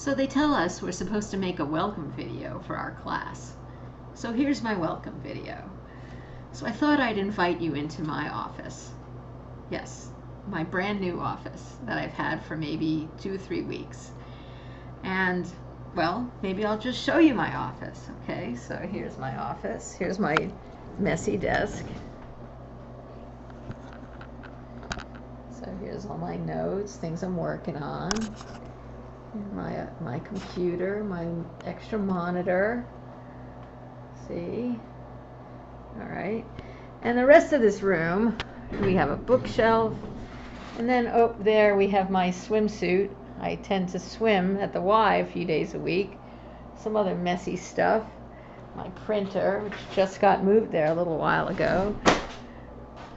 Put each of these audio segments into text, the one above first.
So they tell us we're supposed to make a welcome video for our class. So here's my welcome video. So I thought I'd invite you into my office. Yes, my brand new office that I've had for maybe 2 or 3 weeks. And, well, maybe I'll just show you my office, okay? So here's my office. Here's my messy desk. So here's all my notes, things I'm working on. My computer, my extra monitor. See? All right. And the rest of this room, we have a bookshelf. And then up there we have my swimsuit. I tend to swim at the Y a few days a week. Some other messy stuff. My printer, which just got moved there a little while ago.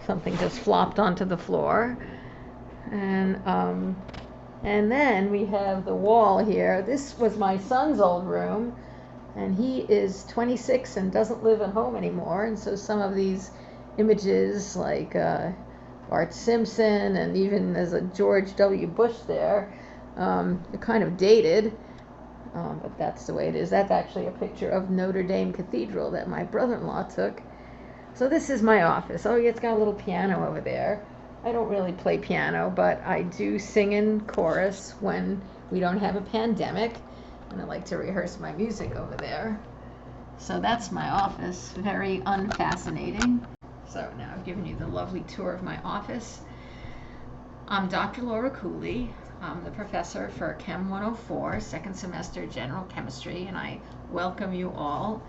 Something just flopped onto the floor. And then we have the wall here. This was my son's old room, and he is 26 and doesn't live at home anymore. And so some of these images, like Bart Simpson, and even there's a George W. Bush there, they're kind of dated, but that's the way it is. That's actually a picture of Notre Dame Cathedral that my brother-in-law took. So this is my office. Oh, yeah, it's got a little piano over there. I don't really play piano, but I do sing in chorus when we don't have a pandemic, and I like to rehearse my music over there. So that's my office. Very unfascinating. So now I've given you the lovely tour of my office. I'm Dr. Laura Cooley. I'm the professor for Chem 104, second semester general chemistry, and I welcome you all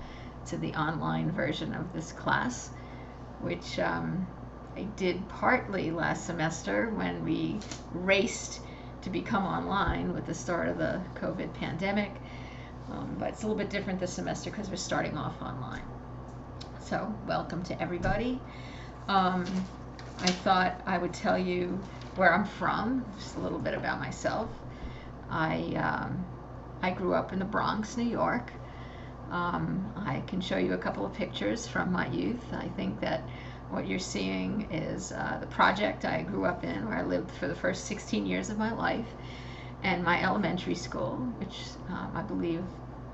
to the online version of this class, which I did partly last semester when we raced to become online with the start of the COVID pandemic, but it's a little bit different this semester because we're starting off online. So welcome to everybody. I thought I would tell you where I'm from, just a little bit about myself. I grew up in the Bronx, New York. I can show you a couple of pictures from my youth. I think that what you're seeing is the project I grew up in, where I lived for the first 16 years of my life, and my elementary school, which I believe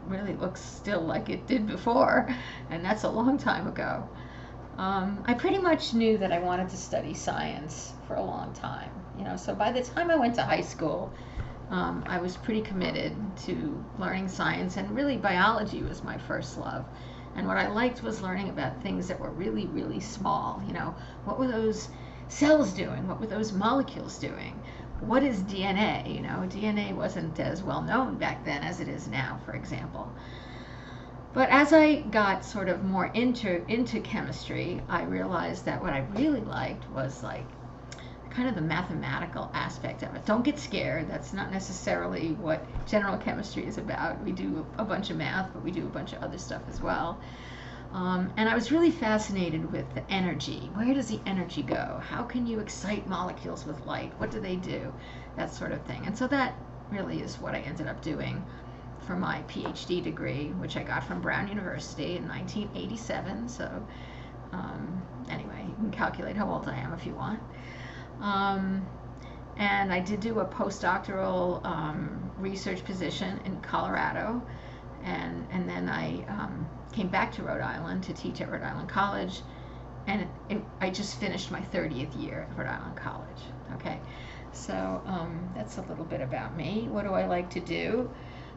really looks still like it did before, and that's a long time ago. I pretty much knew that I wanted to study science for a long time, so by the time I went to high school, I was pretty committed to learning science, and really biology was my first love. And what I liked was learning about things that were really, really small. What were those cells doing? What were those molecules doing? What is DNA? DNA wasn't as well known back then as it is now, for example. But as I got sort of more into chemistry, I realized that what I really liked was kind of the mathematical aspect of it. Don't get scared. That's not necessarily what general chemistry is about. We do a bunch of math, but we do a bunch of other stuff as well. And I was really fascinated with the energy. Where does the energy go? How can you excite molecules with light? What do they do? That sort of thing. And so that really is what I ended up doing for my PhD degree, which I got from Brown University in 1987. So anyway, you can calculate how old I am if you want. And I did do a postdoctoral research position in Colorado, and then I came back to Rhode Island to teach at Rhode Island College, and I just finished my 30th year at Rhode Island College. Okay, so that's a little bit about me. What do I like to do?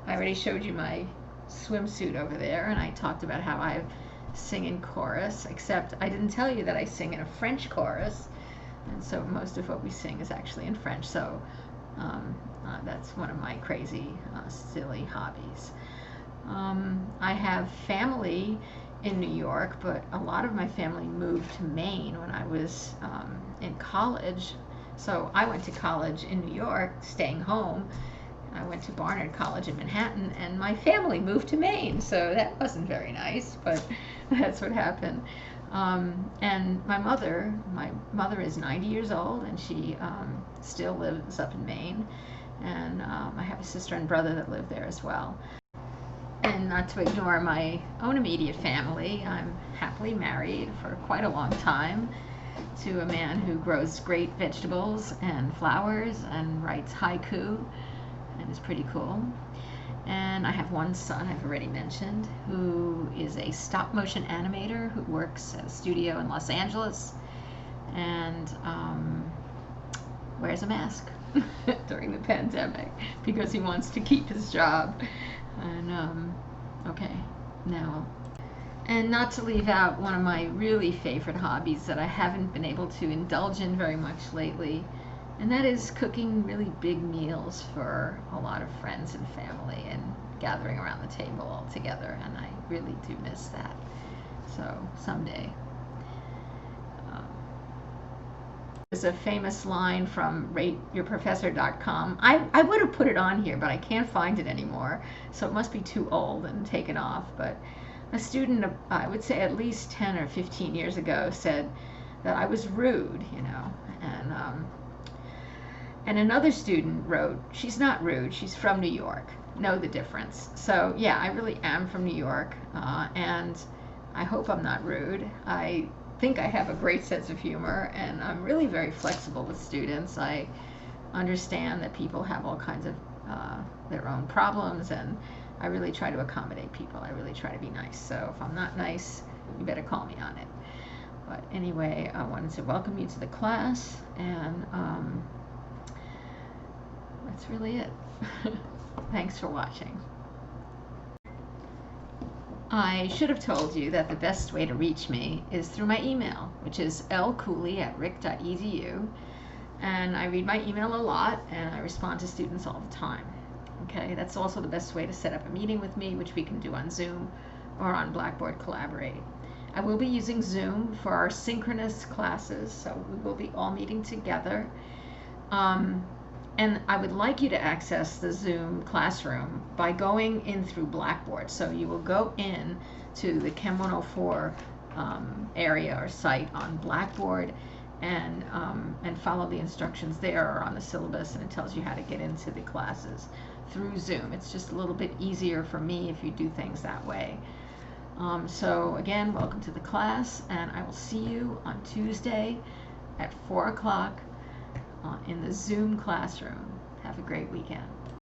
I already showed you my swimsuit over there, and I talked about how I sing in chorus, except I didn't tell you that I sing in a French chorus. And so most of what we sing is actually in French. So that's one of my crazy, silly hobbies. I have family in New York, but a lot of my family moved to Maine when I was in college. So I went to college in New York, staying home. I went to Barnard College in Manhattan, and my family moved to Maine. So that wasn't very nice, but that's what happened. And my mother is 90 years old, and she still lives up in Maine. And I have a sister and brother that live there as well. And not to ignore my own immediate family, I'm happily married for quite a long time to a man who grows great vegetables and flowers and writes haiku, and is pretty cool. And I have one son I've already mentioned who is a stop motion animator who works at a studio in Los Angeles and wears a mask during the pandemic because he wants to keep his job. And okay, now, and not to leave out one of my really favorite hobbies that I haven't been able to indulge in very much lately, and that is cooking really big meals for a lot of friends and family and gathering around the table all together, and I really do miss that. So someday. There's a famous line from rateyourprofessor.com. I would have put it on here, but I can't find it anymore, so it must be too old and taken off. But a student, I would say at least 10 or 15 years ago, said that I was rude, you know, and another student wrote, she's not rude, she's from New York. Know the difference. So yeah, I really am from New York, and I hope I'm not rude. I think I have a great sense of humor, and I'm really very flexible with students. I understand that people have all kinds of their own problems, and I really try to accommodate people. I really try to be nice. So if I'm not nice, you better call me on it. But anyway, I wanted to welcome you to the class, and that's really it. Thanks for watching. I should have told you that the best way to reach me is through my email, which is lcooley@ric.edu, and I read my email a lot and I respond to students all the time. Okay, that's also the best way to set up a meeting with me, which we can do on Zoom or on Blackboard Collaborate. I will be using Zoom for our synchronous classes, so we will be all meeting together. And I would like you to access the Zoom classroom by going in through Blackboard. So you will go in to the Chem 104 area or site on Blackboard and follow the instructions there or on the syllabus, and it tells you how to get into the classes through Zoom. It's just a little bit easier for me if you do things that way. So again, welcome to the class, and I will see you on Tuesday at 4 o'clock in the Zoom classroom. Have a great weekend.